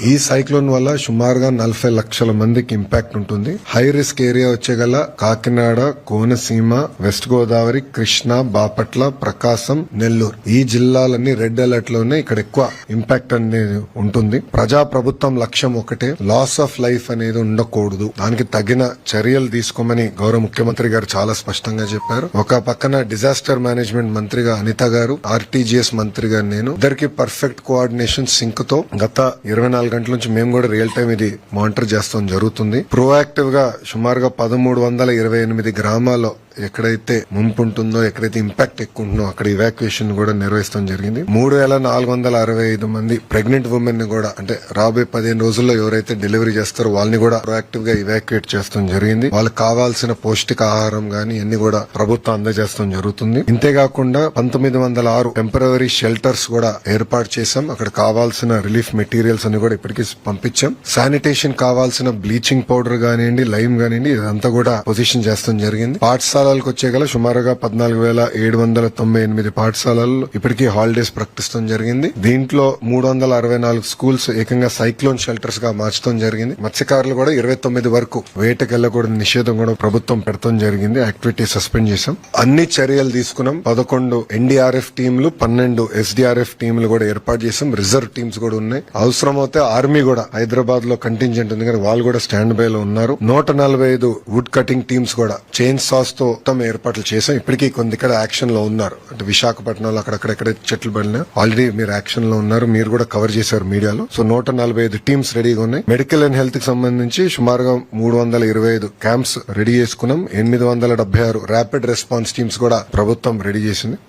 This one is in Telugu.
ఈ సైక్లోన్ వల్ల సుమారుగా 40 లక్షల మందికి ఇంపాక్ట్ ఉంటుంది. హై రిస్క్ ఏరియా వచ్చేగల కాకినాడ, కోనసీమ, వెస్ట్ గోదావరి, కృష్ణా, బాపట్ల, ప్రకాశం, నెల్లూరు ఈ జిల్లాలన్నీ రెడ్ అలర్ట్ లోనే ఇక్కడ ఎక్కువ ఇంపాక్ట్ అనేది ఉంటుంది. ప్రజా ప్రభుత్వం లక్ష్యం ఒకటే, లాస్ ఆఫ్ లైఫ్ అనేది ఉండకూడదు. దానికి తగిన చర్యలు తీసుకోమని గౌరవ ముఖ్యమంత్రి గారు చాలా స్పష్టంగా చెప్పారు. ఒక పక్కన డిజాస్టర్ మేనేజ్మెంట్ మంత్రిగా అనిత గారు, ఆర్టీజీఎస్ మంత్రిగా నేను, ఇద్దరికి పర్ఫెక్ట్ కోఆర్డినేషన్ సింక్ తో గత 24 గంటల నుంచి మేము కూడా రియల్ టైం ఇది మానిటర్ చేస్తాం జరుగుతుంది. ప్రోయాక్టివ్ గా సుమారుగా 1328 గ్రామాల్లో ఎక్కడైతే ముంపు ఉంటుందో, ఎక్కడైతే ఇంపాక్ట్ ఎక్కువ ఉంటుందో అక్కడ ఇవాక్యుయేషన్ కూడా నిర్వహిస్తాం జరిగింది. 3465 మంది ప్రెగ్నెంట్ ఉమెన్ ని కూడా, అంటే రాబోయే 15 రోజుల్లో ఎవరైతే డెలివరీ చేస్తారో వాళ్ళని కూడా ప్రోయాక్టివ్ గా ఇవాక్యుయేట్ చేస్తాం జరిగింది. వాళ్ళకి కావాల్సిన పౌష్టిక ఆహారం గానీ అన్ని కూడా ప్రభుత్వం అందజేస్తాం జరుగుతుంది. ఇంతేకాకుండా 1906 టెంపరరీ షెల్టర్స్ కూడా ఏర్పాటు చేశాం. అక్కడ కావాల్సిన రిలీఫ్ మెటీరియల్స్ అని కూడా ఇప్పటికీ పంపించాం. శానిటేషన్ కావాల్సిన బ్లీచింగ్ పౌడర్ గానివ్వండి, లైమ్ గానివ్వండి, ఇదంతా కూడా పొజిషన్ చేస్తాం జరిగింది. పాఠశాలకు వచ్చేగల సుమారుగా 14,798 పాఠశాలల్లో ఇప్పటికీ హాలిడేస్ ప్రకటిస్తాం జరిగింది. దీంట్లో 364 స్కూల్స్ ఏకంగా సైక్లోన్ షెల్టర్స్ గా మార్చడం జరిగింది. మత్స్యకారులు కూడా 29 వరకు వేటకెళ్లకూడని నిషేధం కూడా ప్రభుత్వం పెడతాం జరిగింది. యాక్టివిటీ సస్పెండ్ చేశాం. అన్ని చర్యలు తీసుకున్నాం. 11 ఎన్డీఆర్ఎఫ్ టీంలు, 12 ఎస్డీఆర్ఎఫ్ టీంలు కూడా ఏర్పాటు చేశాం. రిజర్వ్ టీమ్స్ కూడా ఉన్నాయి. అవసరమైతే ఆర్మీ కూడా హైదరాబాద్ లో కంటింజెంట్ ఉంది కానీ వాళ్ళు కూడా స్టాండ్ బై లో ఉన్నారు. 145 వుడ్ కటింగ్ టీమ్స్ కూడా చైన్ సాస్ తో మొత్తం ఏర్పాట్లు చేశాం. ఇప్పటికీ కొంత ఇక్కడ యాక్షన్ లో ఉన్నారు. అంటే విశాఖపట్నంలో అక్కడెక్కడ చెట్లు పడినా ఆల్రెడీ మీరు యాక్షన్ లో ఉన్నారు. మీరు కూడా కవర్ చేశారు మీడియాలో. సో 145 టీమ్స్ రెడీగా ఉన్నాయి. మెడికల్ అండ్ హెల్త్ కి సంబంధించి సుమారుగా 325 క్యాంప్స్ రెడీ చేసుకున్నాం. 876 ర్యాపిడ్ రెస్పాన్స్ టీమ్స్ కూడా ప్రభుత్వం రెడీ చేసింది.